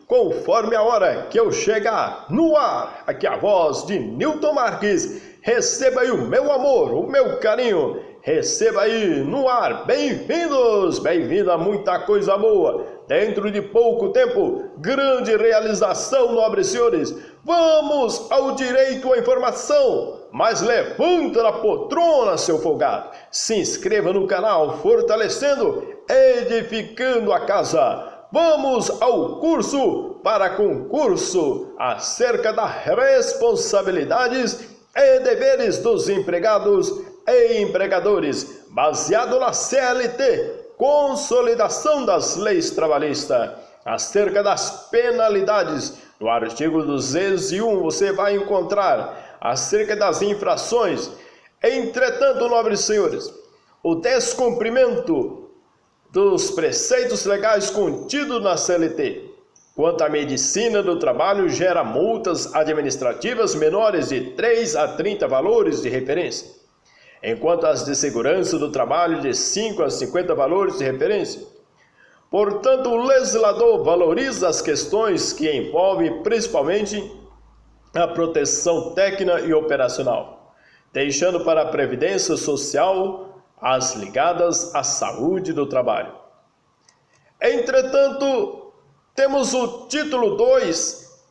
conforme a hora que eu chegar no ar. Aqui a voz de Newton Marques. Receba aí o meu amor, o meu carinho. Receba aí no ar. Bem-vindos, bem-vindo a muita coisa boa. Dentro de pouco tempo, grande realização, nobres senhores. Vamos ao direito à informação. Mas levanta da poltrona, seu folgado. Se inscreva no canal, fortalecendo, edificando a casa. Vamos ao curso para concurso acerca das responsabilidades e deveres dos empregados e empregadores, baseado na CLT, Consolidação das Leis Trabalhistas, acerca das penalidades. No artigo 201 você vai encontrar acerca das infrações. Entretanto, nobres senhores, o descumprimento dos preceitos legais contidos na CLT quanto à medicina do trabalho gera multas administrativas menores de 3 a 30 valores de referência, enquanto as de segurança do trabalho de 5 a 50 valores de referência. Portanto, o legislador valoriza as questões que envolvem principalmente a proteção técnica e operacional, deixando para a previdência social as ligadas à saúde do trabalho. Entretanto, temos o título 2,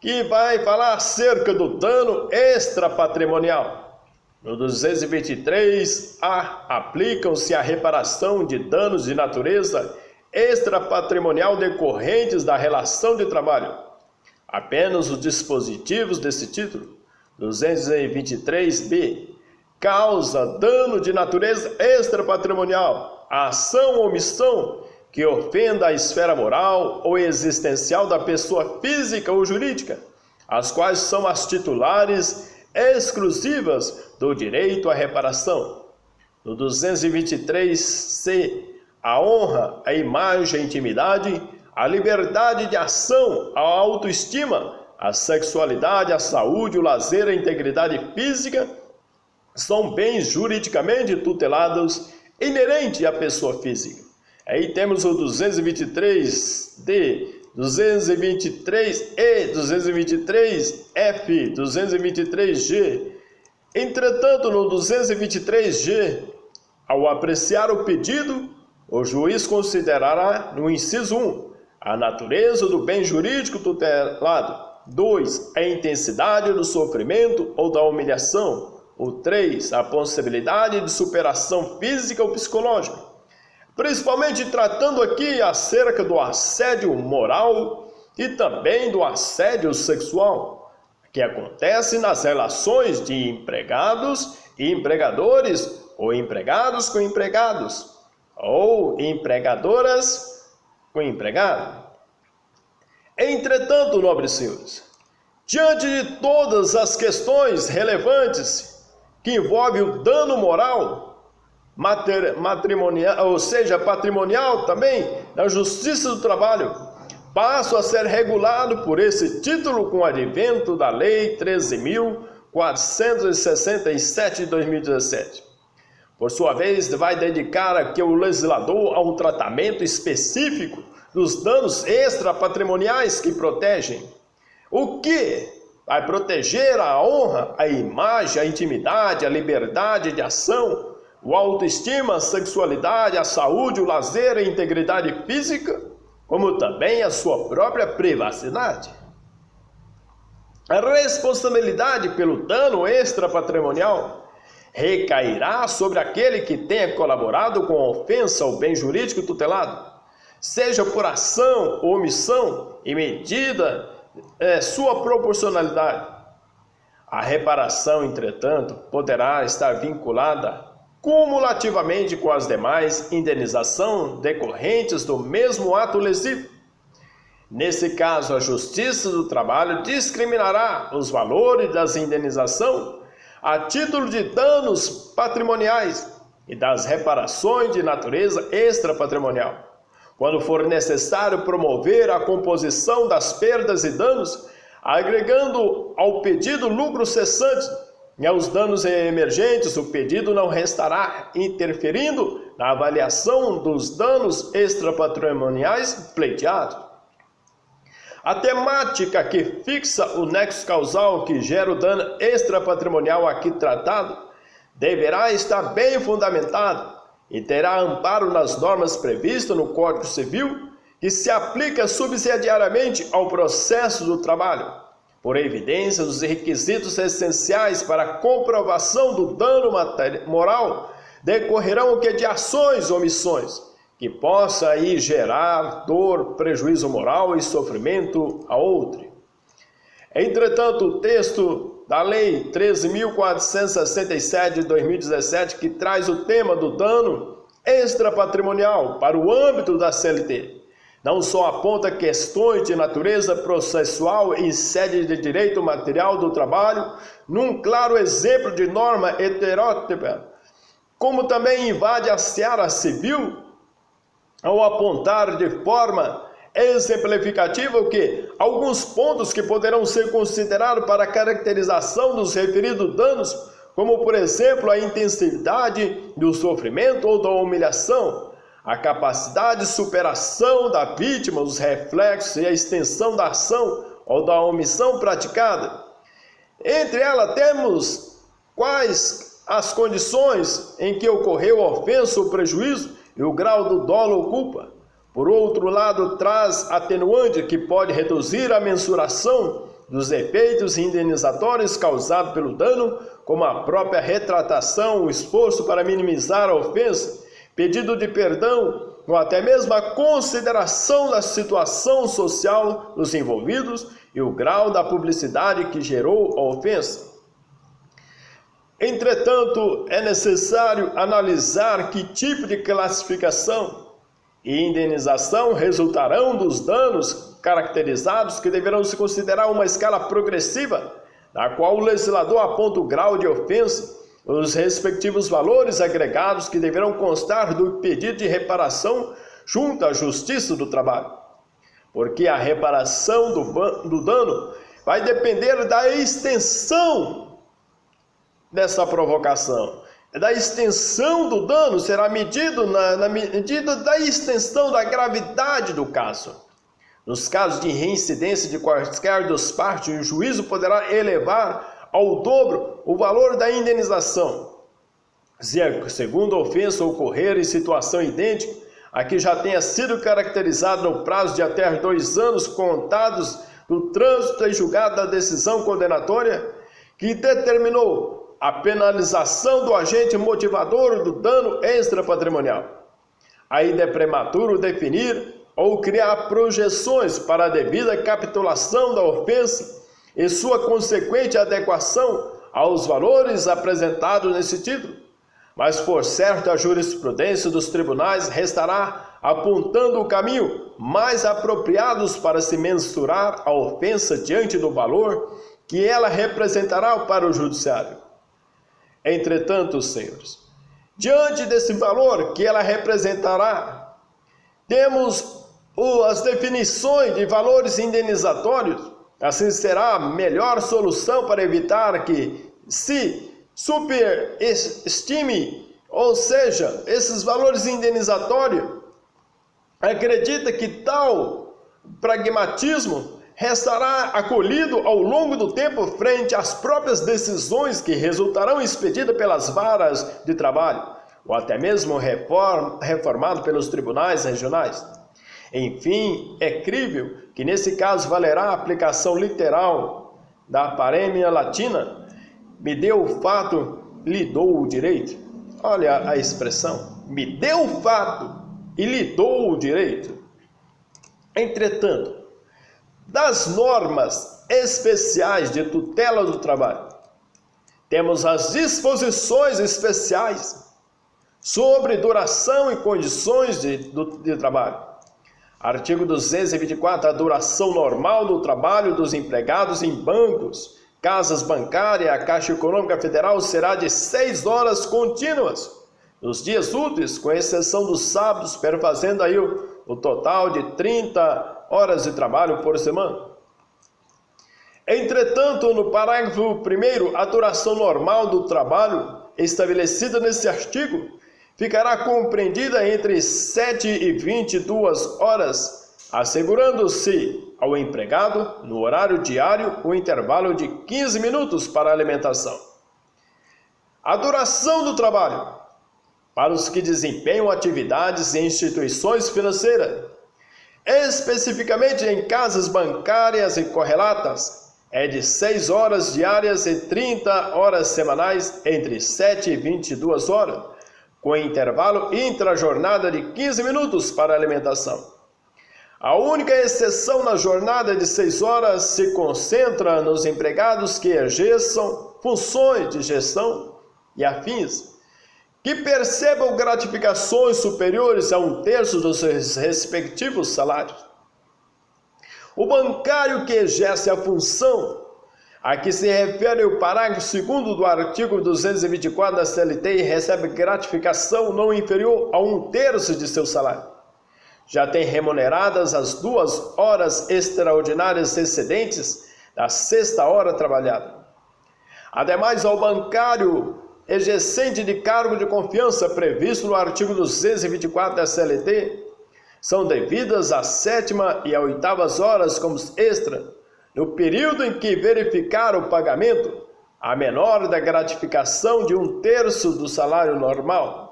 que vai falar acerca do dano extrapatrimonial. No 223A, aplicam-se a reparação de danos de natureza extrapatrimonial decorrentes da relação de trabalho. Apenas os dispositivos desse título. 223B, causa dano de natureza extrapatrimonial, ação ou omissão que ofenda a esfera moral ou existencial da pessoa física ou jurídica, as quais são as titulares exclusivas do direito à reparação. No 223C, a honra, a imagem, a intimidade, a liberdade de ação, a autoestima, a sexualidade, a saúde, o lazer, a integridade física são bens juridicamente tutelados inerentes à pessoa física. Aí temos o 223D, 223E, 223F, 223G. Entretanto, no 223G, ao apreciar o pedido, o juiz considerará, no inciso 1, a natureza do bem jurídico tutelado, 2, a intensidade do sofrimento ou da humilhação, o 3, a possibilidade de superação física ou psicológica, principalmente tratando aqui acerca do assédio moral e também do assédio sexual, que acontece nas relações de empregados e empregadores, ou empregados com empregados, ou empregadoras com empregado. Entretanto, nobres senhores, diante de todas as questões relevantes que envolvem o dano moral, matrimonial, ou seja, patrimonial também, na Justiça do Trabalho, passo a ser regulado por esse título com o advento da Lei 13.467 de 2017. Por sua vez, vai dedicar aqui o legislador a um tratamento específico dos danos extrapatrimoniais que protegem. O que vai proteger a honra, a imagem, a intimidade, a liberdade de ação, a autoestima, a sexualidade, a saúde, o lazer, a integridade física, como também a sua própria privacidade. A responsabilidade pelo dano extrapatrimonial recairá sobre aquele que tenha colaborado com a ofensa ao bem jurídico tutelado, seja por ação ou omissão, e medida sua proporcionalidade. A reparação, entretanto, poderá estar vinculada cumulativamente com as demais indenizações decorrentes do mesmo ato lesivo. Nesse caso, a Justiça do Trabalho discriminará os valores das indenizações a título de danos patrimoniais e das reparações de natureza extrapatrimonial, quando for necessário promover a composição das perdas e danos, agregando ao pedido lucro cessante e aos danos emergentes, o pedido não restará interferindo na avaliação dos danos extrapatrimoniais pleiteados. A temática que fixa o nexo causal que gera o dano extrapatrimonial aqui tratado deverá estar bem fundamentada e terá amparo nas normas previstas no Código Civil, que se aplica subsidiariamente ao processo do trabalho, por evidência dos requisitos essenciais para a comprovação do dano moral decorrerão de ações ou omissões que possa aí gerar dor, prejuízo moral e sofrimento a outro. Entretanto, o texto da Lei 13.467 de 2017, que traz o tema do dano extrapatrimonial para o âmbito da CLT, não só aponta questões de natureza processual em sede de direito material do trabalho, num claro exemplo de norma heterótipa, como também invade a seara civil ao apontar de forma exemplificativa o que alguns pontos que poderão ser considerados para a caracterização dos referidos danos, como por exemplo a intensidade do sofrimento ou da humilhação, a capacidade de superação da vítima, os reflexos e a extensão da ação ou da omissão praticada. Entre elas temos quais as condições em que ocorreu a ofensa ou prejuízo e o grau do dolo ou culpa. Por outro lado, traz atenuante que pode reduzir a mensuração dos efeitos indenizatórios causados pelo dano, como a própria retratação, o esforço para minimizar a ofensa, pedido de perdão ou até mesmo a consideração da situação social dos envolvidos e o grau da publicidade que gerou a ofensa. Entretanto, é necessário analisar que tipo de classificação e indenização resultarão dos danos caracterizados, que deverão se considerar uma escala progressiva, na qual o legislador aponta o grau de ofensa, os respectivos valores agregados que deverão constar do pedido de reparação junto à Justiça do Trabalho. Porque a reparação do dano vai depender da extensão dessa provocação. Da extensão do dano será medido na medida da extensão da gravidade do caso. Nos casos de reincidência de quaisquer das partes, o juízo poderá elevar ao dobro o valor da indenização. Se a segunda ofensa ocorrer em situação idêntica, a que já tenha sido caracterizada no prazo de até 2 anos contados do trânsito e julgado da decisão condenatória, que determinou a penalização do agente motivador do dano extrapatrimonial. Ainda é prematuro definir ou criar projeções para a devida capitulação da ofensa e sua consequente adequação aos valores apresentados nesse título. Mas, por certo, a jurisprudência dos tribunais restará apontando o caminho mais apropriados para se mensurar a ofensa diante do valor que ela representará para o judiciário. Entretanto, senhores, diante desse valor que ela representará, temos as definições de valores indenizatórios. Assim será a melhor solução para evitar que se superestime, ou seja, esses valores indenizatórios. Acredita que tal pragmatismo restará acolhido ao longo do tempo frente às próprias decisões que resultarão expedidas pelas varas de trabalho, ou até mesmo reformado pelos tribunais regionais. Enfim, é crível que nesse caso valerá a aplicação literal da parêmia latina, me deu o fato, lhe dou o direito. Olha a expressão, me deu o fato e lhe dou o direito. Entretanto, das normas especiais de tutela do trabalho, temos as disposições especiais sobre duração e condições de trabalho. Artigo 224, a duração normal do trabalho dos empregados em bancos, casas bancárias, a Caixa Econômica Federal será de 6 horas contínuas, nos dias úteis, com exceção dos sábados, perfazendo aí o total de 30 horas de trabalho por semana. Entretanto, no parágrafo 1º, a duração normal do trabalho estabelecida nesse artigo ficará compreendida entre 7 e 22 horas, assegurando-se ao empregado, no horário diário, o intervalo de 15 minutos para alimentação. A duração do trabalho. Para os que desempenham atividades em instituições financeiras, especificamente em casas bancárias e correlatas, é de 6 horas diárias e 30 horas semanais, entre 7 e 22 horas, com intervalo intra-jornada de 15 minutos para alimentação. A única exceção na jornada de 6 horas se concentra nos empregados que exerçam funções de gestão e afins, que percebam gratificações superiores a 1/3 dos seus respectivos salários. O bancário que exerce a função a que se refere o parágrafo 2º do artigo 224 da CLT recebe gratificação não inferior a 1/3 de seu salário. Já tem remuneradas as 2 horas extraordinárias excedentes da 6ª hora trabalhada. Ademais, ao bancário exercente de cargo de confiança previsto no artigo 224 da CLT, são devidas a 7ª e a 8ª horas como extra, no período em que verificar o pagamento, a menor da gratificação de 1/3 do salário normal.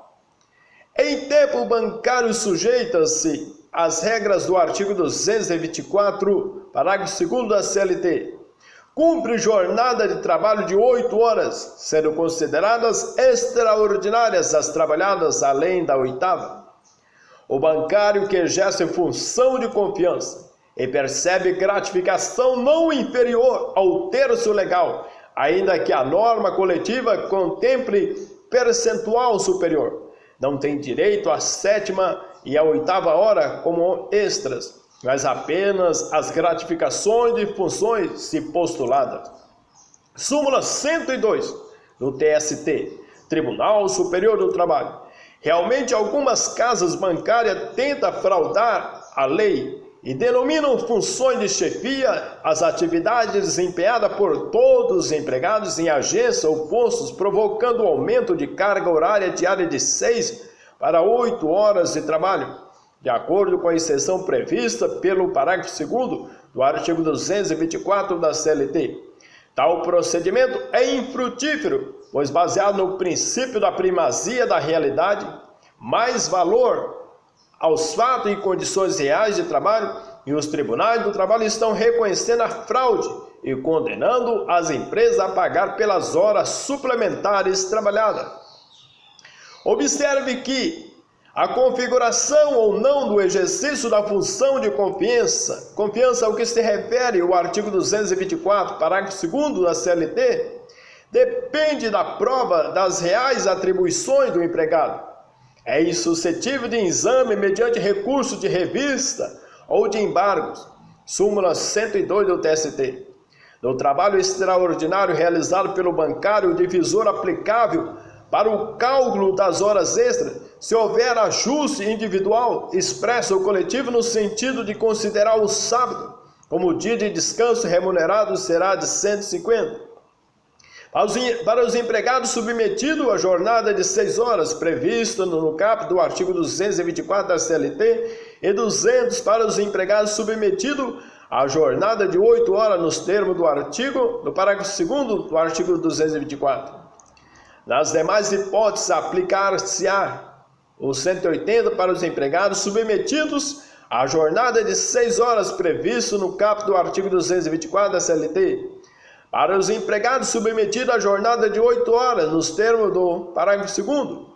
Em tempo bancário sujeita-se às regras do artigo 224, parágrafo 2º da CLT. Cumpre jornada de trabalho de 8 horas, sendo consideradas extraordinárias as trabalhadas além da 8ª. O bancário que exerce função de confiança e percebe gratificação não inferior ao 1/3 legal, ainda que a norma coletiva contemple percentual superior, não tem direito à 7ª e à 8ª hora como extras, mas apenas as gratificações de funções se postuladas. Súmula 102 do TST, Tribunal Superior do Trabalho. Realmente algumas casas bancárias tentam fraudar a lei e denominam funções de chefia as atividades desempenhadas por todos os empregados em agência ou postos, provocando o aumento de carga horária diária de 6 para 8 horas de trabalho, de acordo com a exceção prevista pelo parágrafo 2º do artigo 224 da CLT. Tal procedimento é infrutífero, pois baseado no princípio da primazia da realidade, mais valor aos fatos e condições reais de trabalho, e os tribunais do trabalho estão reconhecendo a fraude e condenando as empresas a pagar pelas horas suplementares trabalhadas. Observe que a configuração ou não do exercício da função de confiança ao que se refere o artigo 224, parágrafo 2º da CLT, depende da prova das reais atribuições do empregado. É insuscetível de exame mediante recurso de revista ou de embargos. Súmula 102 do TST. No trabalho extraordinário realizado pelo bancário, o divisor aplicável para o cálculo das horas extras, se houver ajuste individual, expresso ou coletivo no sentido de considerar o sábado como dia de descanso remunerado, será de 150. Para os empregados submetidos à jornada de 6 horas, prevista no caput do artigo 224 da CLT, e 200 para os empregados submetidos à jornada de 8 horas nos termos do parágrafo 2º do artigo 224. Nas demais hipóteses, aplicar-se-á o 180 para os empregados submetidos à jornada de 6 horas previsto no caput do artigo 224 da CLT. Para os empregados submetidos à jornada de 8 horas, nos termos do parágrafo 2º.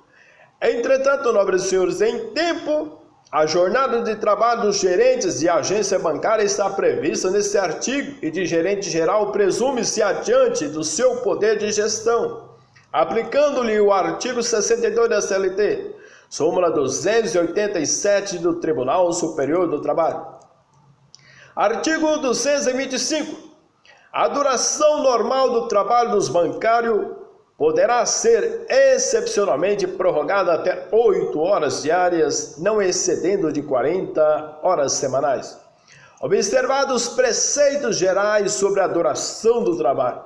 Entretanto, nobres senhores, em tempo, a jornada de trabalho dos gerentes de agência bancária está prevista nesse artigo e de gerente geral presume-se adiante do seu poder de gestão, aplicando-lhe o artigo 62 da CLT, súmula 287 do Tribunal Superior do Trabalho. Artigo 225. A duração normal do trabalho dos bancários poderá ser excepcionalmente prorrogada até 8 horas diárias, não excedendo de 40 horas semanais. Observados os preceitos gerais sobre a duração do trabalho.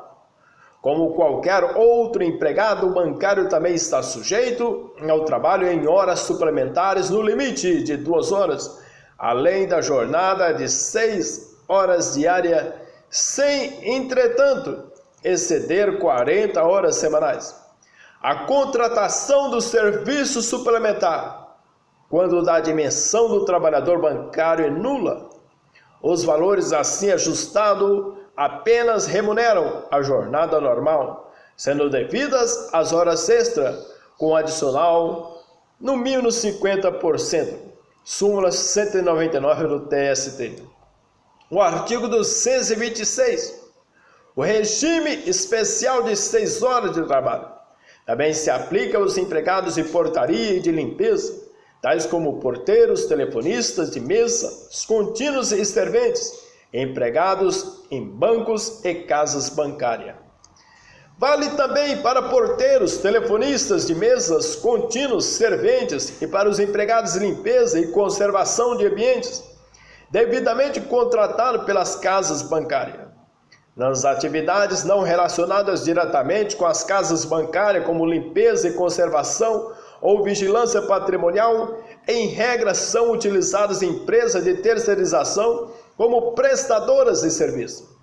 Como qualquer outro empregado, o bancário também está sujeito ao trabalho em horas suplementares no limite de 2 horas, além da jornada de 6 horas diárias, sem, entretanto, exceder 40 horas semanais. A contratação do serviço suplementar, quando da dimensão do trabalhador bancário é nula, os valores assim ajustados apenas remuneram a jornada normal, sendo devidas as horas extras, com adicional no mínimo 50%. Súmula 199 do TST. O artigo 226. O regime especial de 6 horas de trabalho também se aplica aos empregados de portaria e de limpeza, tais como porteiros, telefonistas de mesa, contínuos e serventes, empregados em bancos e casas bancárias. Vale também para porteiros, telefonistas de mesas, contínuos, serventes e para os empregados de limpeza e conservação de ambientes, devidamente contratados pelas casas bancárias. Nas atividades não relacionadas diretamente com as casas bancárias, como limpeza e conservação ou vigilância patrimonial, em regra são utilizadas empresas de terceirização como prestadoras de serviço.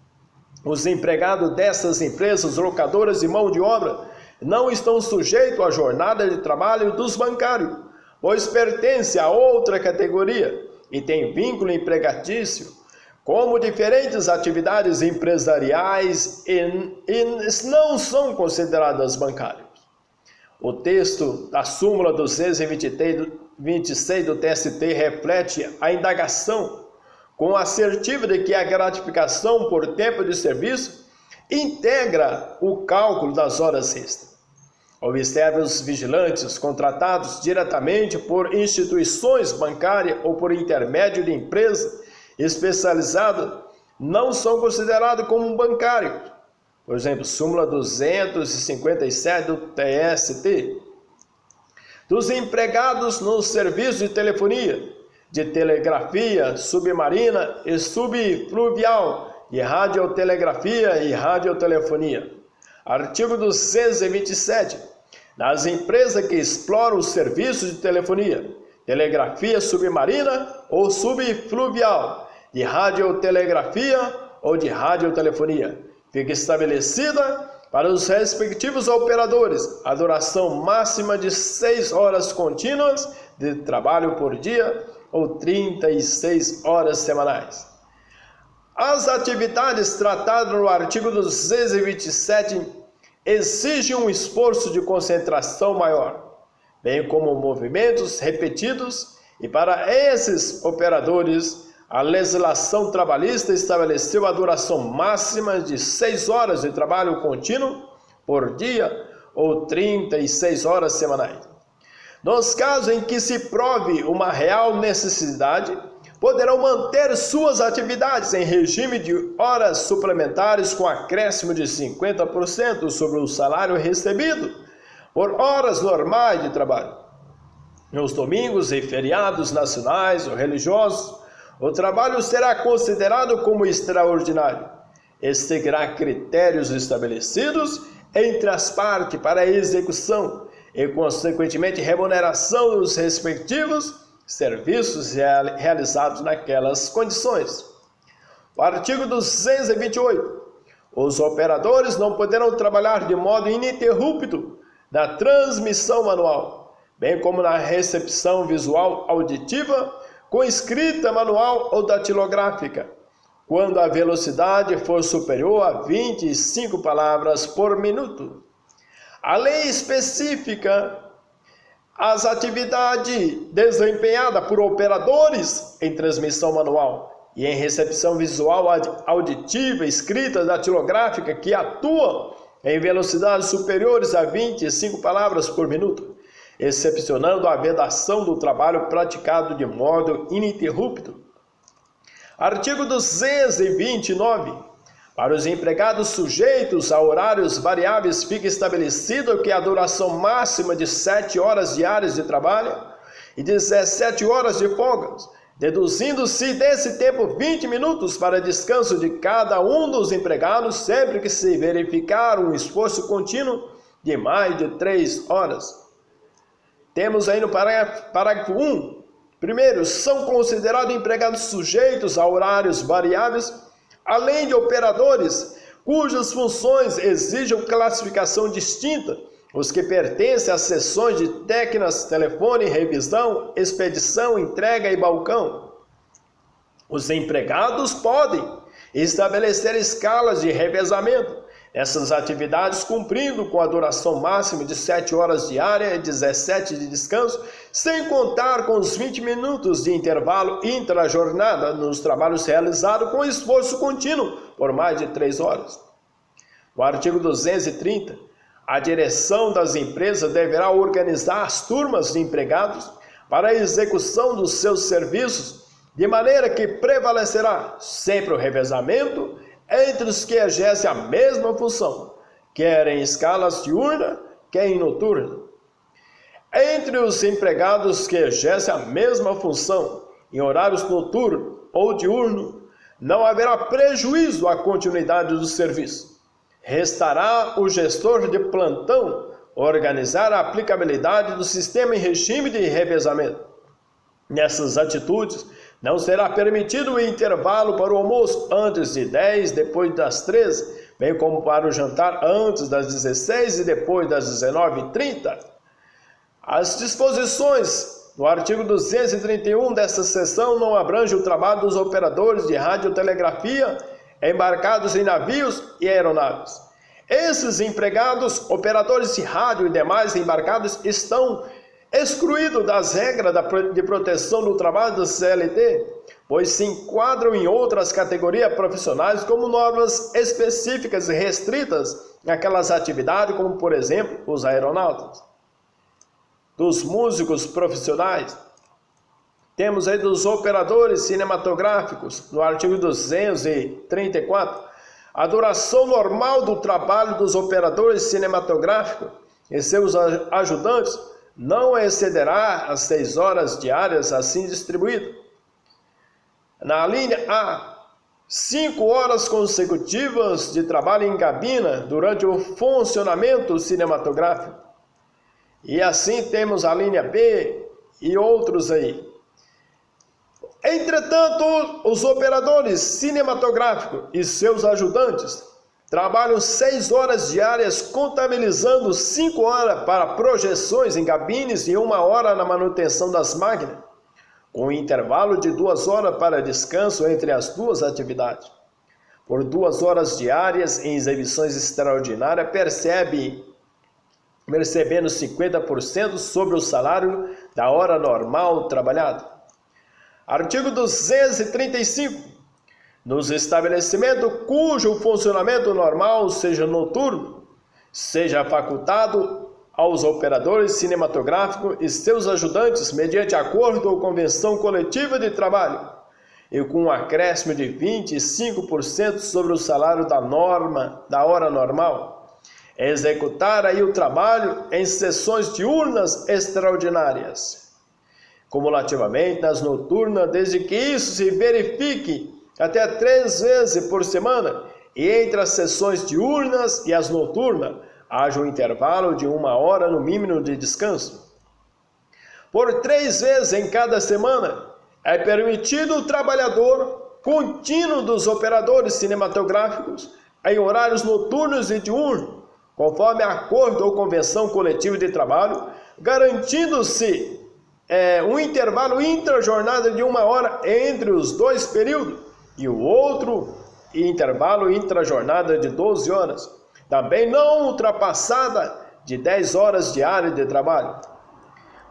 Os empregados dessas empresas locadoras de mão de obra não estão sujeitos à jornada de trabalho dos bancários, pois pertencem a outra categoria e têm vínculo empregatício, como diferentes atividades empresariais e não são consideradas bancárias. O texto da súmula 226 do TST reflete a indagação com assertiva de que a gratificação por tempo de serviço integra o cálculo das horas extras. Observe os vigilantes contratados diretamente por instituições bancárias ou por intermédio de empresa especializada não são considerados como bancários. Por exemplo, súmula 257 do TST. Dos empregados no serviço de telefonia, de telegrafia submarina e subfluvial, de radiotelegrafia e radiotelefonia. Artigo 227. Nas empresas que exploram os serviços de telefonia, telegrafia submarina ou subfluvial, de radiotelegrafia ou de radiotelefonia, fica estabelecida para os respectivos operadores a duração máxima de 6 horas contínuas de trabalho por dia ou 36 horas semanais. As atividades tratadas no artigo 227 exigem um esforço de concentração maior, bem como movimentos repetidos, e para esses operadores, a legislação trabalhista estabeleceu a duração máxima de 6 horas de trabalho contínuo por dia ou 36 horas semanais. Nos casos em que se prove uma real necessidade, poderão manter suas atividades em regime de horas suplementares com acréscimo de 50% sobre o salário recebido por horas normais de trabalho. Nos domingos e feriados nacionais ou religiosos, o trabalho será considerado como extraordinário e seguirá critérios estabelecidos entre as partes para a execução e, consequentemente, remuneração dos respectivos serviços realizados naquelas condições. O artigo 228. Os operadores não poderão trabalhar de modo ininterrupto na transmissão manual, bem como na recepção visual auditiva com escrita manual ou datilográfica, quando a velocidade for superior a 25 palavras por minuto. A lei especifica as atividades desempenhadas por operadores em transmissão manual e em recepção visual auditiva, escrita, datilográfica, que atuam em velocidades superiores a 25 palavras por minuto, excepcionando a vedação do trabalho praticado de modo ininterrupto. Artigo 229. Para os empregados sujeitos a horários variáveis, fica estabelecido que a duração máxima de 7 horas diárias de trabalho e 17 horas de folgas, deduzindo-se desse tempo 20 minutos para descanso de cada um dos empregados, sempre que se verificar um esforço contínuo de mais de 3 horas. Temos aí no parágrafo 1, Primeiro, são considerados empregados sujeitos a horários variáveis, além de operadores cujas funções exigem classificação distinta, os que pertencem às seções de técnicas, telefone, revisão, expedição, entrega e balcão. Os empregados podem estabelecer escalas de revezamento nessas atividades, cumprindo com a duração máxima de 7 horas diárias e 17 de descanso, sem contar com os 20 minutos de intervalo intra-jornada nos trabalhos realizados com esforço contínuo por mais de 3 horas. No artigo 230, a direção das empresas deverá organizar as turmas de empregados para a execução dos seus serviços, de maneira que prevalecerá sempre o revezamento entre os que exercem a mesma função, quer em escalas diurna, quer em noturna. Entre os empregados que exercem a mesma função em horários noturno ou diurno, não haverá prejuízo à continuidade do serviço. Restará o gestor de plantão organizar a aplicabilidade do sistema em regime de revezamento. Nessas atitudes, não será permitido o intervalo para o almoço antes de 10, depois das 13, bem como para o jantar antes das 16 e depois das 19h30. As disposições do artigo 231 desta seção não abrangem o trabalho dos operadores de radiotelegrafia embarcados em navios e aeronaves. Esses empregados, operadores de rádio e demais embarcados estão excluídos das regras de proteção do trabalho da CLT, pois se enquadram em outras categorias profissionais como normas específicas e restritas naquelas atividades, como por exemplo os aeronautas. Dos músicos profissionais, temos aí dos operadores cinematográficos, no artigo 234, a duração normal do trabalho dos operadores cinematográficos e seus ajudantes não excederá as 6 horas diárias assim distribuídas. Na linha A, 5 horas consecutivas de trabalho em cabina durante o funcionamento cinematográfico. E assim temos a linha B e outros aí. Entretanto, os operadores cinematográficos e seus ajudantes trabalham 6 horas diárias, contabilizando 5 horas para projeções em cabines e 1 hora na manutenção das máquinas, com intervalo de 2 horas para descanso entre as duas atividades. Por 2 horas diárias em exibições extraordinárias, percebendo 50% sobre o salário da hora normal trabalhada. Artigo 235. Nos estabelecimentos cujo funcionamento normal seja noturno, seja facultado aos operadores cinematográficos e seus ajudantes, mediante acordo ou convenção coletiva de trabalho, e com um acréscimo de 25% sobre o salário da hora normal, executar aí o trabalho em sessões diurnas extraordinárias, cumulativamente nas noturnas, desde que isso se verifique até 3 vezes por semana, e entre as sessões diurnas e as noturnas haja um intervalo de 1 hora no mínimo de descanso. Por 3 vezes em cada semana é permitido o trabalhador contínuo dos operadores cinematográficos em horários noturnos e diurnos, conforme acordo ou convenção coletiva de trabalho, garantindo-se um intervalo intra-jornada de 1 hora entre os 2 períodos e o outro intervalo intra-jornada de 12 horas, também não ultrapassada de 10 horas diárias de trabalho.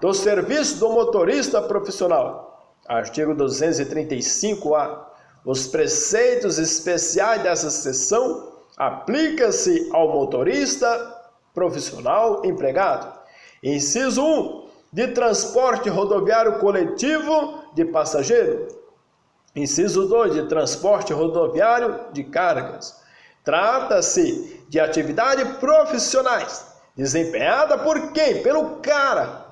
Do serviço do motorista profissional, artigo 235-A, os preceitos especiais dessa seção aplicam-se ao motorista profissional empregado. Inciso 1. De transporte rodoviário coletivo de passageiro. Inciso 2. De transporte rodoviário de cargas. Trata-se de atividades profissionais, desempenhada por quem? Pelo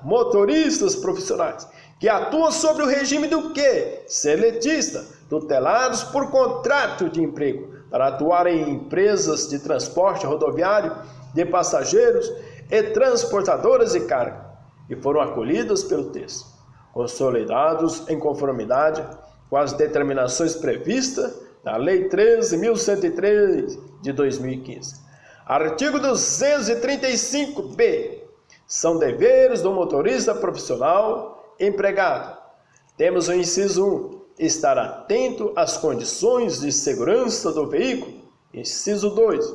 motoristas profissionais, que atuam sobre o regime do quê? Seletista, tutelados por contrato de emprego, para atuar em empresas de transporte rodoviário de passageiros e transportadoras de carga, e foram acolhidas pelo texto. consolidados em conformidade com as determinações previstas na Lei 13.103 de 2015. Artigo 235-B. São deveres do motorista profissional empregado. Temos o inciso 1. Estar atento às condições de segurança do veículo. Inciso 2.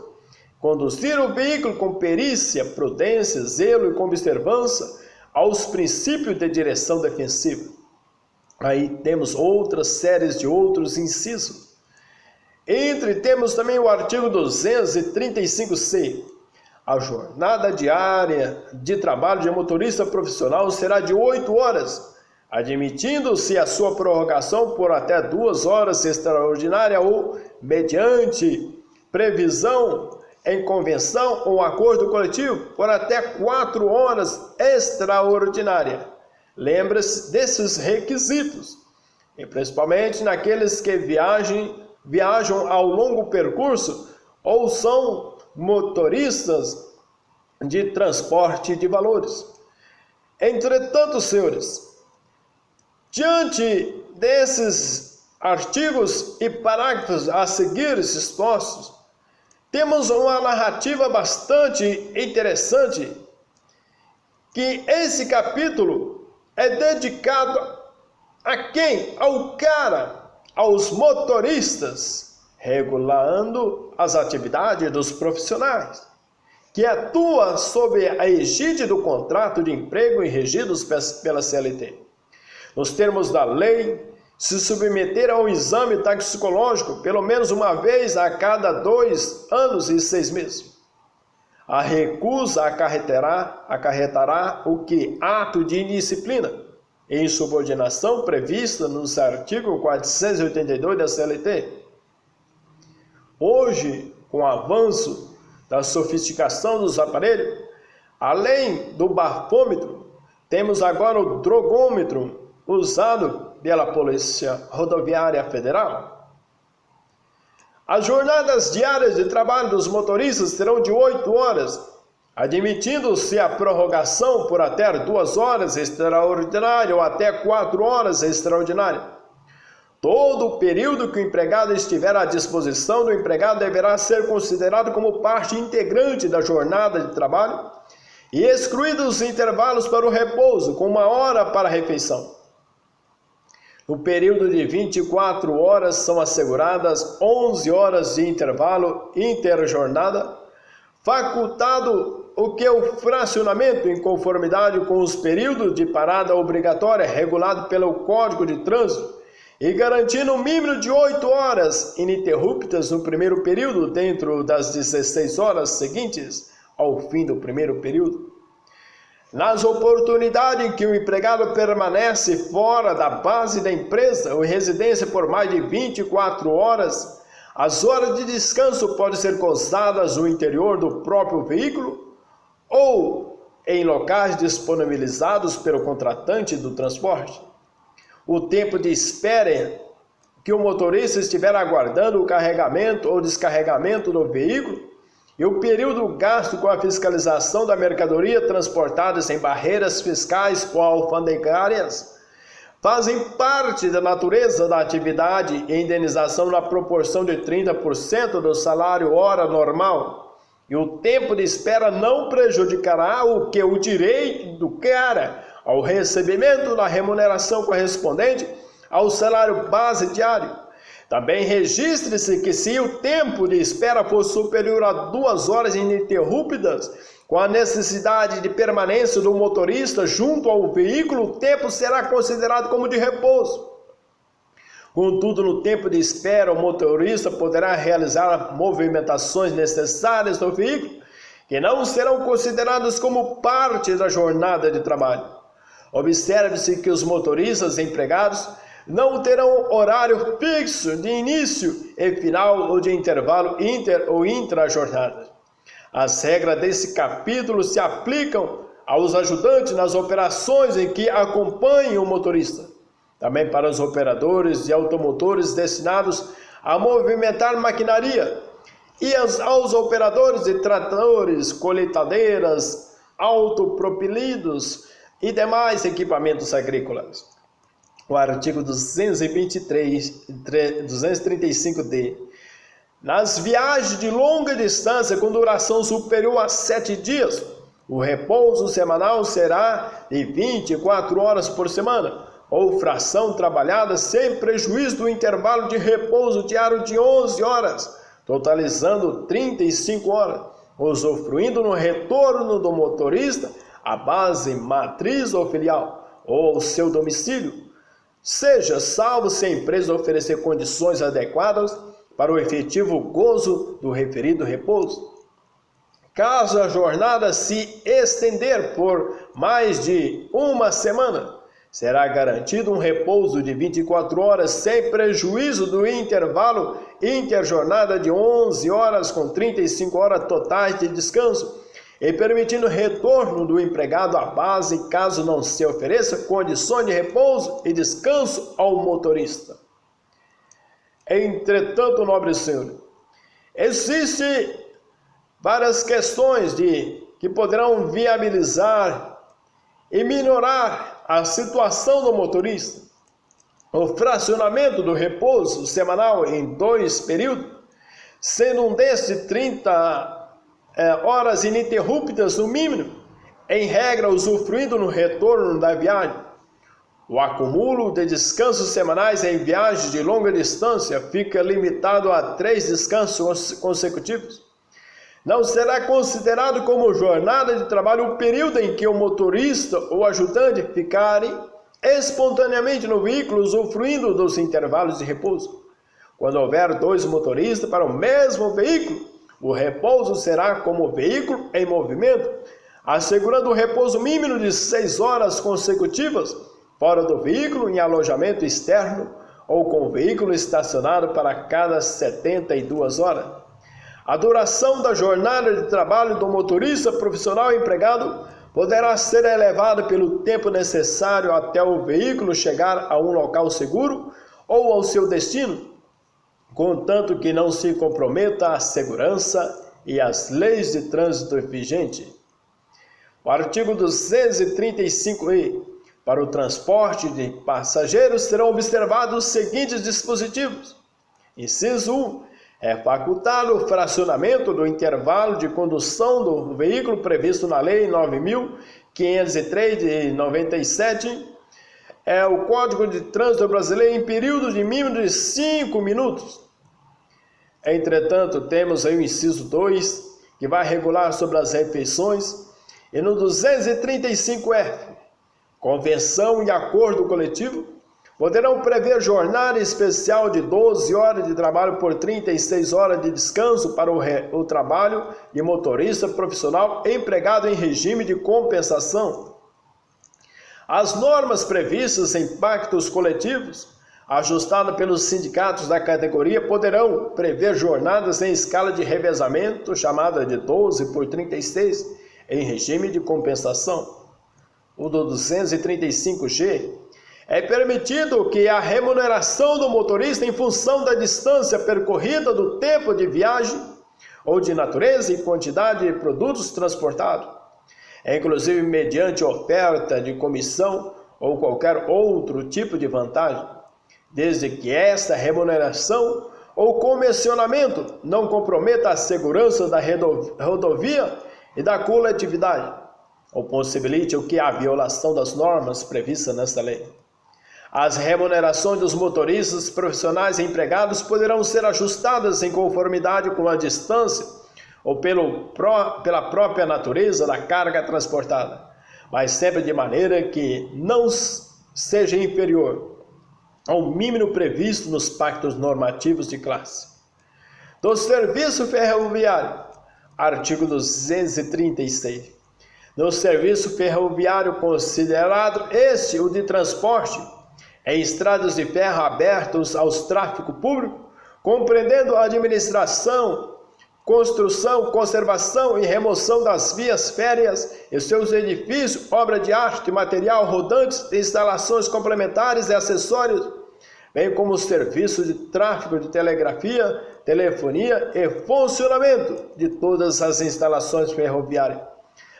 Conduzir o veículo com perícia, prudência, zelo e com observância aos princípios de direção defensiva. Aí temos outras séries de outros incisos. Temos também o artigo 235-C. A jornada diária de trabalho de motorista profissional será de 8 horas, admitindo-se a sua prorrogação por até 2 horas extraordinária ou mediante previsão em convenção ou acordo coletivo por até 4 horas extraordinária. Lembre-se desses requisitos, e principalmente naqueles que viajam ao longo percurso ou são motoristas de transporte de valores. Entretanto, senhores, diante desses artigos e parágrafos a seguir expostos, temos uma narrativa bastante interessante, que esse capítulo é dedicado a quem? Aos motoristas, regulando as atividades dos profissionais, que atuam sob a egíde do contrato de emprego e regidos pela CLT. Nos termos da lei, se submeter ao exame toxicológico pelo menos uma vez a cada 2 anos e 6 meses. A recusa acarretará o que? Ato de indisciplina e insubordinação prevista nos artigos 482 da CLT. Hoje, com o avanço da sofisticação dos aparelhos, além do bafômetro, temos agora o drogômetro usado pela Polícia Rodoviária Federal. As jornadas diárias de trabalho dos motoristas serão de 8 horas, admitindo-se a prorrogação por até 2 horas extraordinária ou até 4 horas extraordinária. Todo o período que o empregado estiver à disposição do empregado deverá ser considerado como parte integrante da jornada de trabalho e excluídos os intervalos para o repouso, com 1 hora para a refeição. No período de 24 horas são asseguradas 11 horas de intervalo interjornada, facultado o fracionamento em conformidade com os períodos de parada obrigatória regulado pelo Código de Trânsito e garantindo um mínimo de 8 horas ininterruptas no primeiro período dentro das 16 horas seguintes ao fim do primeiro período. Nas oportunidades em que o empregado permanece fora da base da empresa ou em residência por mais de 24 horas, as horas de descanso podem ser gozadas no interior do próprio veículo ou em locais disponibilizados pelo contratante do transporte. O tempo de espera que o motorista estiver aguardando o carregamento ou descarregamento do veículo e o período gasto com a fiscalização da mercadoria transportada em barreiras fiscais ou alfandegárias fazem parte da natureza da atividade e indenização na proporção de 30% do salário hora normal. E o tempo de espera não prejudicará o direito do cara ao recebimento da remuneração correspondente ao salário base diário. Também registre-se que se o tempo de espera for superior a 2 horas ininterruptas, com a necessidade de permanência do motorista junto ao veículo, o tempo será considerado como de repouso. Contudo, no tempo de espera, o motorista poderá realizar movimentações necessárias do veículo, que não serão consideradas como parte da jornada de trabalho. Observe-se que os motoristas empregados não terão horário fixo de início e final ou de intervalo inter ou intra-jornada. As regras desse capítulo se aplicam aos ajudantes nas operações em que acompanham o motorista. Também para os operadores e automotores destinados a movimentar maquinaria e aos operadores de tratores, colheitadeiras, autopropelidos, e demais equipamentos agrícolas. O artigo 235D. Nas viagens de longa distância com duração superior a 7 dias, o repouso semanal será de 24 horas por semana, ou fração trabalhada sem prejuízo do intervalo de repouso diário de 11 horas, totalizando 35 horas, usufruindo no retorno do motorista à base matriz ou filial, ou ao seu domicílio, seja salvo se a empresa oferecer condições adequadas para o efetivo gozo do referido repouso. Caso a jornada se estender por mais de uma semana, será garantido um repouso de 24 horas sem prejuízo do intervalo interjornada de 11 horas com 35 horas totais de descanso e permitindo retorno do empregado à base caso não se ofereça condições de repouso e descanso ao motorista. Entretanto, nobre senhor, existem várias questões que poderão viabilizar e minorar a situação do motorista. O fracionamento do repouso semanal em 2 períodos, sendo um desses de 30 horas ininterruptas no mínimo, em regra usufruindo no retorno da viagem. O acúmulo de descansos semanais em viagens de longa distância fica limitado a 3 descansos consecutivos. Não será considerado como jornada de trabalho o período em que o motorista ou ajudante ficarem espontaneamente no veículo usufruindo dos intervalos de repouso. Quando houver 2 motoristas para o mesmo veículo, o repouso será como veículo em movimento, assegurando o repouso mínimo de 6 horas consecutivas fora do veículo em alojamento externo ou com o veículo estacionado para cada 72 horas. A duração da jornada de trabalho do motorista profissional empregado poderá ser elevada pelo tempo necessário até o veículo chegar a um local seguro ou ao seu destino, contanto que não se comprometa a segurança e as leis de trânsito vigentes. O artigo 235-E. Para o transporte de passageiros serão observados os seguintes dispositivos. Inciso 1. É facultado o fracionamento do intervalo de condução do veículo previsto na Lei 9.503 de 97, o Código de Trânsito Brasileiro, em período de mínimo de 5 minutos. Entretanto, temos aí o inciso 2, que vai regular sobre as refeições, e no 235F, convenção e acordo coletivo, poderão prever jornada especial de 12 horas de trabalho por 36 horas de descanso para o trabalho de motorista profissional empregado em regime de compensação. As normas previstas em pactos coletivos, ajustadas pelos sindicatos da categoria, poderão prever jornadas em escala de revezamento, chamada de 12 por 36, em regime de compensação. O do 235G, é permitido que a remuneração do motorista em função da distância percorrida, do tempo de viagem ou de natureza e quantidade de produtos transportados, inclusive mediante oferta de comissão ou qualquer outro tipo de vantagem, desde que esta remuneração ou comissionamento não comprometa a segurança da rodovia e da coletividade, ou possibilite a violação das normas previstas nesta lei. As remunerações dos motoristas profissionais empregados poderão ser ajustadas em conformidade com a distância ou pela própria natureza da carga transportada, mas sempre de maneira que não seja inferior ao mínimo previsto nos pactos normativos de classe. Do serviço ferroviário, artigo 236. No serviço ferroviário considerado este o de transporte em estradas de ferro abertos aos tráfego público, compreendendo a administração, construção, conservação e remoção das vias férreas e seus edifícios, obra de arte, material rodantes, instalações complementares e acessórios, bem como os serviços de tráfego de telegrafia, telefonia e funcionamento de todas as instalações ferroviárias.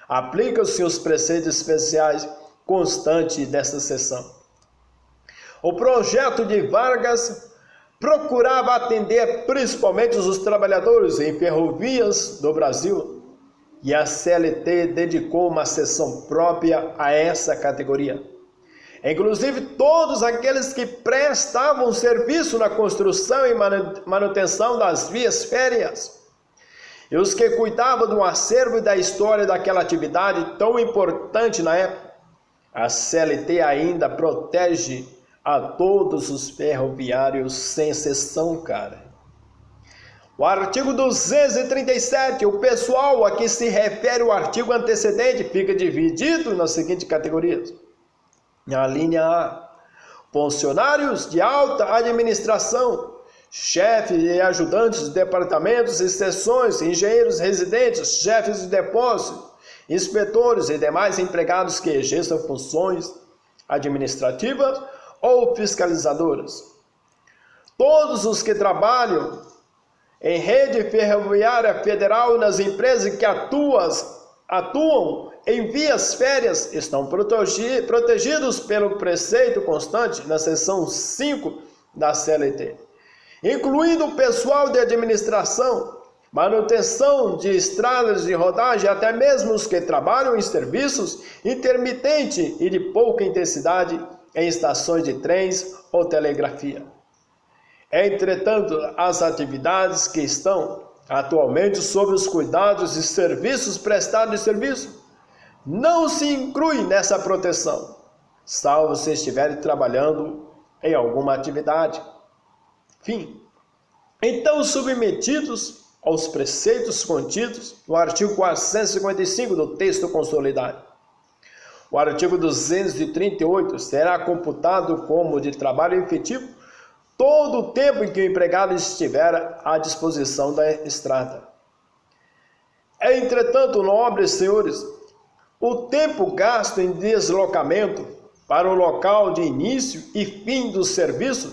Aplicam-se os preceitos especiais constante desta seção. O projeto de Vargas procurava atender principalmente os trabalhadores em ferrovias do Brasil, e a CLT dedicou uma seção própria a essa categoria. Inclusive todos aqueles que prestavam serviço na construção e manutenção das vias férreas, e os que cuidavam do acervo e da história daquela atividade tão importante na época. A CLT ainda protege a todos os ferroviários sem exceção, cara. O artigo 237, o pessoal a que se refere o artigo antecedente, fica dividido nas seguintes categorias. Na linha A, funcionários de alta administração, chefes e ajudantes de departamentos e seções, engenheiros residentes, chefes de depósito, inspetores e demais empregados que exerçam funções administrativas ou fiscalizadoras. Todos os que trabalham em rede ferroviária federal e nas empresas que atuam em vias férreas estão protegidos pelo preceito constante na seção 5 da CLT, incluindo o pessoal de administração, manutenção de estradas de rodagem, até mesmo os que trabalham em serviços intermitentes e de pouca intensidade em estações de trens ou telegrafia. Entretanto, as atividades que estão atualmente sob os cuidados e serviços prestados de serviço não se incluem nessa proteção, salvo se estiverem trabalhando em alguma atividade. Fim. Então, submetidos aos preceitos contidos no artigo 455 do texto consolidado. O artigo 238 será computado como de trabalho efetivo todo o tempo em que o empregado estiver à disposição da estrada. Entretanto, nobres senhores, o tempo gasto em deslocamento para o local de início e fim do serviço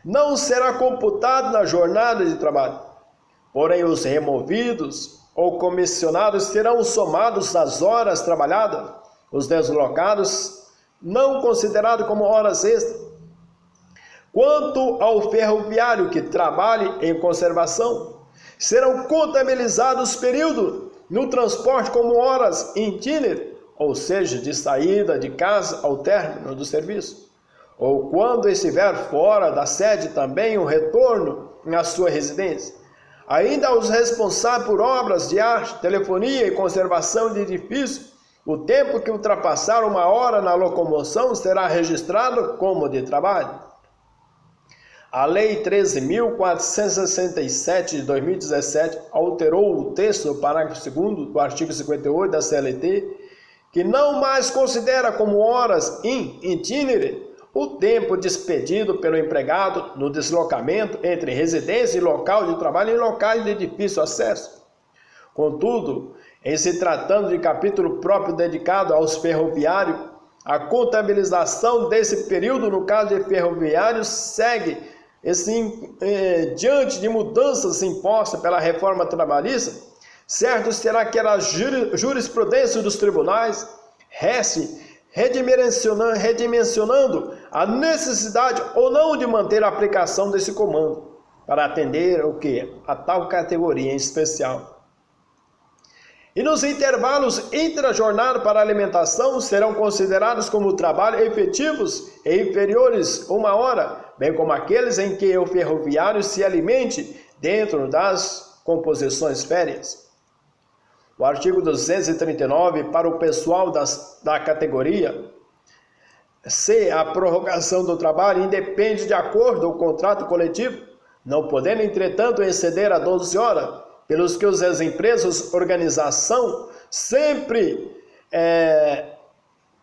não será computado na jornada de trabalho. Porém, os removidos ou comissionados serão somados nas horas trabalhadas, os deslocados não considerados como horas extras. Quanto ao ferroviário que trabalhe em conservação, serão contabilizados períodos no transporte como horas itinerantes, ou seja, de saída de casa ao término do serviço, ou quando estiver fora da sede também o retorno à sua residência. Ainda os responsáveis por obras de arte, telefonia e conservação de edifícios, o tempo que ultrapassar 1 hora na locomoção será registrado como de trabalho. A Lei 13.467 de 2017 alterou o texto do parágrafo 2º do artigo 58 da CLT, que não mais considera como horas in itinere o tempo despedido pelo empregado no deslocamento entre residência e local de trabalho em locais de difícil acesso. Contudo, em se tratando de capítulo próprio dedicado aos ferroviários, a contabilização desse período no caso de ferroviários segue diante de mudanças impostas pela reforma trabalhista. Certo será que a jurisprudência dos tribunais reste redimensionando a necessidade ou não de manter a aplicação desse comando, para atender o que? A tal categoria em especial. E nos intervalos entre a jornada para a alimentação serão considerados como trabalho efetivos e inferiores 1 hora, bem como aqueles em que o ferroviário se alimente dentro das composições férias. O artigo 239, para o pessoal da categoria C, a prorrogação do trabalho independe de acordo com o contrato coletivo, não podendo, entretanto, exceder a 12 horas, pelos que as empresas organização sempre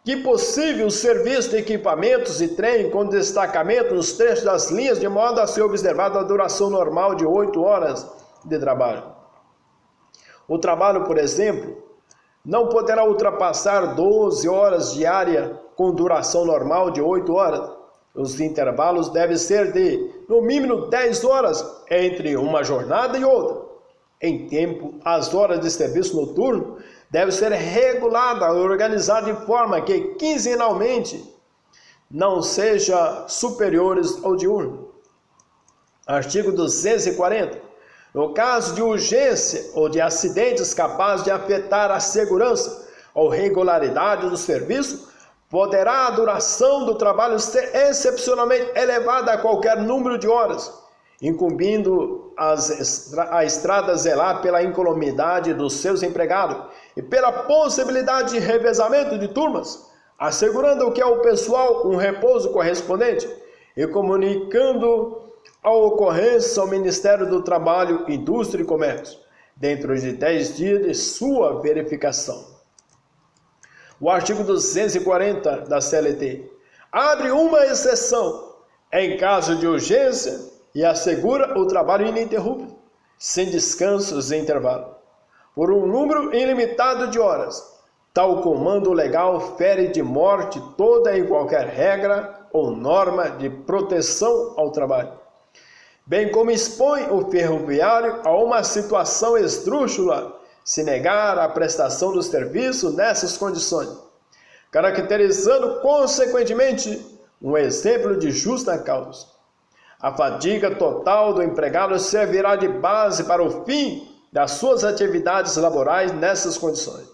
que possível o serviço de equipamentos e trem com destacamento nos trechos das linhas, de modo a ser observada a duração normal de 8 horas de trabalho. O trabalho, por exemplo, não poderá ultrapassar 12 horas diárias com duração normal de 8 horas. Os intervalos devem ser de, no mínimo, 10 horas entre uma jornada e outra. Em tempo, as horas de serviço noturno deve ser regulada, organizada de forma que quinzenalmente não seja superiores ao diurno. Artigo 240. No caso de urgência ou de acidentes capazes de afetar a segurança ou regularidade do serviço, poderá a duração do trabalho ser excepcionalmente elevada a qualquer número de horas, incumbindo a estrada zelar pela incolumidade dos seus empregados e pela possibilidade de revezamento de turmas, assegurando que ao pessoal um repouso correspondente e comunicando a ocorrência ao Ministério do Trabalho, Indústria e Comércio, dentro de 10 dias de sua verificação. O artigo 240 da CLT abre uma exceção em caso de urgência e assegura o trabalho ininterrupto, sem descansos e intervalo, por um número ilimitado de horas. Tal comando legal fere de morte toda e qualquer regra ou norma de proteção ao trabalho, bem como expõe o ferroviário a uma situação esdrúxula se negar a prestação do serviço nessas condições, caracterizando consequentemente um exemplo de justa causa. A fadiga total do empregado servirá de base para o fim das suas atividades laborais nessas condições.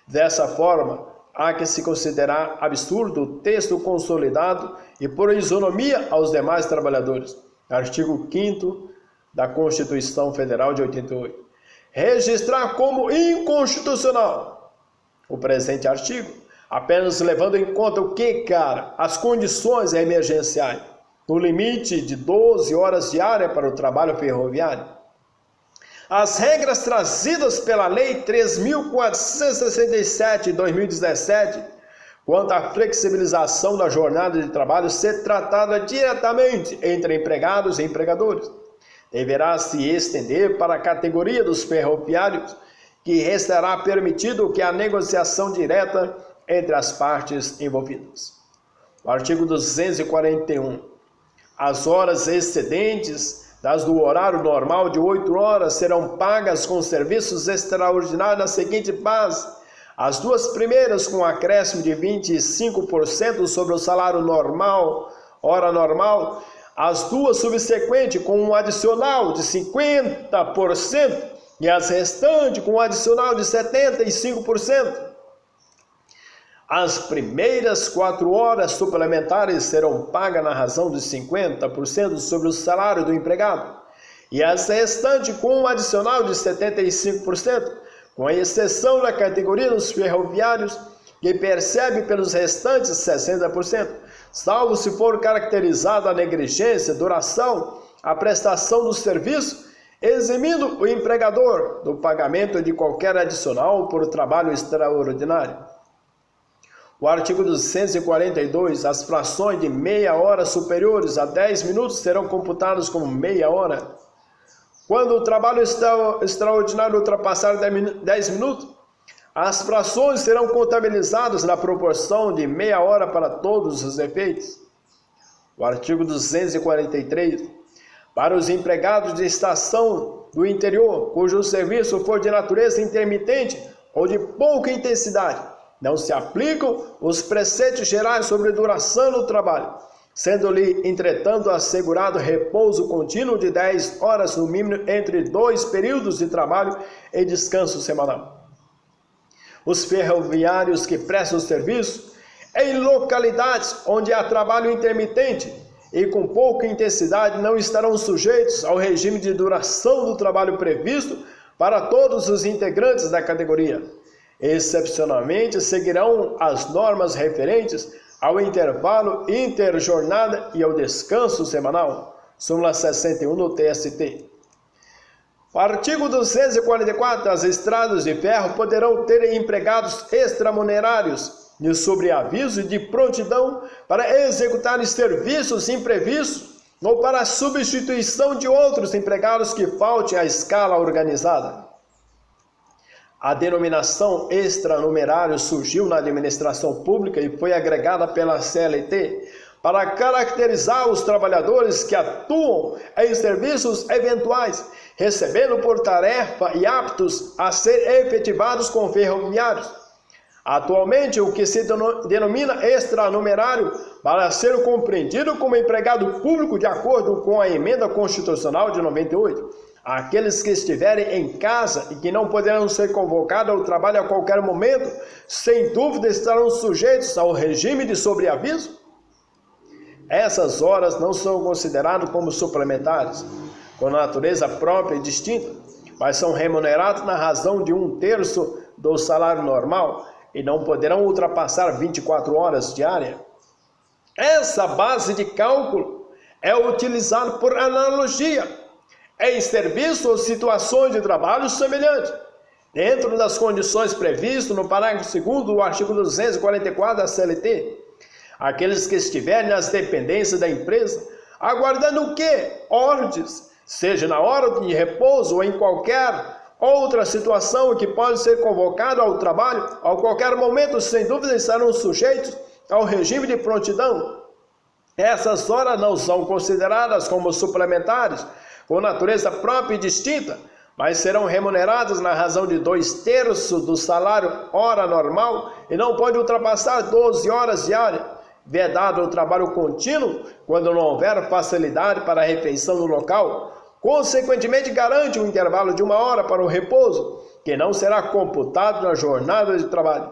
Dessa forma, há que se considerar absurdo o texto consolidado e por isonomia aos demais trabalhadores. Artigo 5º da Constituição Federal de 88. Registrar como inconstitucional o presente artigo, apenas levando em conta o que, as condições emergenciais, no limite de 12 horas diárias para o trabalho ferroviário. As regras trazidas pela Lei 3.467 de 2017, quanto à flexibilização da jornada de trabalho, ser tratada diretamente entre empregados e empregadores, deverá se estender para a categoria dos ferroviários, que restará permitido que a negociação direta entre as partes envolvidas. O artigo 241. As horas excedentes das do horário normal de 8 horas serão pagas com serviços extraordinários na seguinte base: as duas primeiras com acréscimo de 25% sobre o salário normal, hora normal, as duas subsequentes com um adicional de 50% e as restantes com um adicional de 75%. As primeiras 4 horas suplementares serão pagas na razão de 50% sobre o salário do empregado e as restantes com um adicional de 75%, com exceção da categoria dos ferroviários, que percebe pelos restantes 60%, salvo se for caracterizada a negligência, duração, a prestação do serviço, eximindo o empregador do pagamento de qualquer adicional por trabalho extraordinário. O artigo 242, as frações de meia hora superiores a 10 minutos serão computadas como meia hora. Quando o trabalho extraordinário ultrapassar 10 minutos, as frações serão contabilizadas na proporção de meia hora para todos os efeitos. O artigo 243, para os empregados de estação do interior, cujo serviço for de natureza intermitente ou de pouca intensidade, não se aplicam os preceitos gerais sobre duração do trabalho, sendo-lhe, entretanto, assegurado repouso contínuo de 10 horas no mínimo entre 2 períodos de trabalho e descanso semanal. Os ferroviários que prestam serviço em localidades onde há trabalho intermitente e com pouca intensidade não estarão sujeitos ao regime de duração do trabalho previsto para todos os integrantes da categoria. Excepcionalmente, seguirão as normas referentes ao intervalo interjornada e ao descanso semanal. Súmula 61 do TST. O artigo 244. As estradas de ferro poderão ter empregados extramunerários de sobreaviso e de prontidão para executar serviços imprevistos ou para a substituição de outros empregados que faltem à escala organizada. A denominação extranumerário surgiu na administração pública e foi agregada pela CLT para caracterizar os trabalhadores que atuam em serviços eventuais, recebendo por tarefa e aptos a ser efetivados com ferroviários. Atualmente, o que se denomina extranumerário, para ser compreendido como empregado público de acordo com a Emenda Constitucional de 98, aqueles que estiverem em casa e que não poderão ser convocados ao trabalho a qualquer momento, sem dúvida estarão sujeitos ao regime de sobreaviso. Essas horas não são consideradas como suplementares, com natureza própria e distinta, mas são remuneradas na razão de 1/3 do salário normal e não poderão ultrapassar 24 horas diárias. Essa base de cálculo é utilizada por analogia em serviço ou situações de trabalho semelhantes, dentro das condições previstas no parágrafo 2º do artigo 244 da CLT. Aqueles que estiverem nas dependências da empresa, aguardando o quê? Ordens, seja na hora de repouso ou em qualquer outra situação que pode ser convocado ao trabalho, a qualquer momento, sem dúvida, estarão sujeitos ao regime de prontidão. Essas horas não são consideradas como suplementares, com natureza própria e distinta, mas serão remuneradas na razão de 2/3 do salário hora normal e não pode ultrapassar 12 horas diárias, vedado o trabalho contínuo quando não houver facilidade para a refeição no local. Consequentemente, garante um intervalo de 1 hora para o repouso, que não será computado na jornada de trabalho.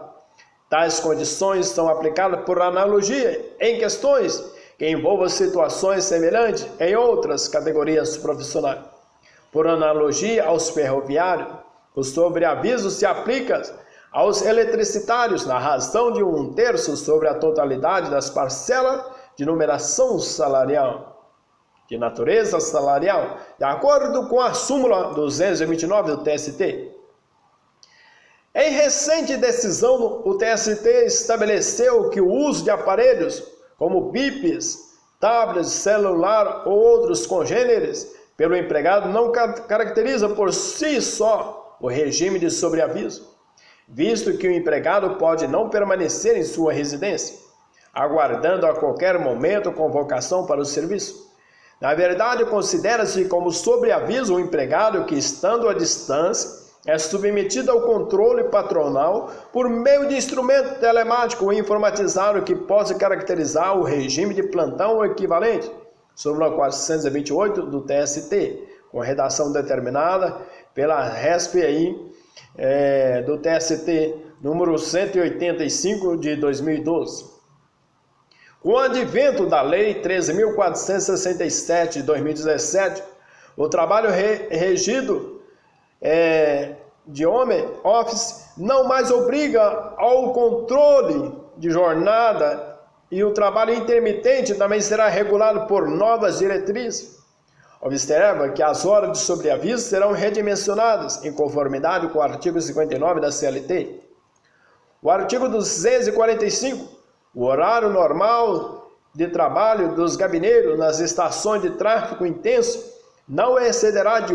Tais condições são aplicadas por analogia em questões que envolvam situações semelhantes em outras categorias profissionais. Por analogia aos ferroviários, o sobreaviso se aplica aos eletricitários na razão de 1/3 sobre a totalidade das parcelas de numeração salarial, de natureza salarial, de acordo com a súmula 229 do TST. Em recente decisão, o TST estabeleceu que o uso de aparelhos como bips, tablets, celular ou outros congêneres pelo empregado não caracteriza por si só o regime de sobreaviso, visto que o empregado pode não permanecer em sua residência, aguardando a qualquer momento convocação para o serviço. Na verdade, considera-se como sobreaviso o empregado que, estando à distância, é submetido ao controle patronal por meio de instrumento telemático informatizado que possa caracterizar o regime de plantão ou equivalente, súmula 428 do TST, com redação determinada pela RESP do TST, número 185 de 2012. Com o advento da Lei 13.467 de 2017, o trabalho regido de home office não mais obriga ao controle de jornada e o trabalho intermitente também será regulado por novas diretrizes. Observa que as horas de sobreaviso serão redimensionadas em conformidade com o artigo 59 da CLT. O artigo 245, o horário normal de trabalho dos gabineiros nas estações de tráfego intenso não excederá de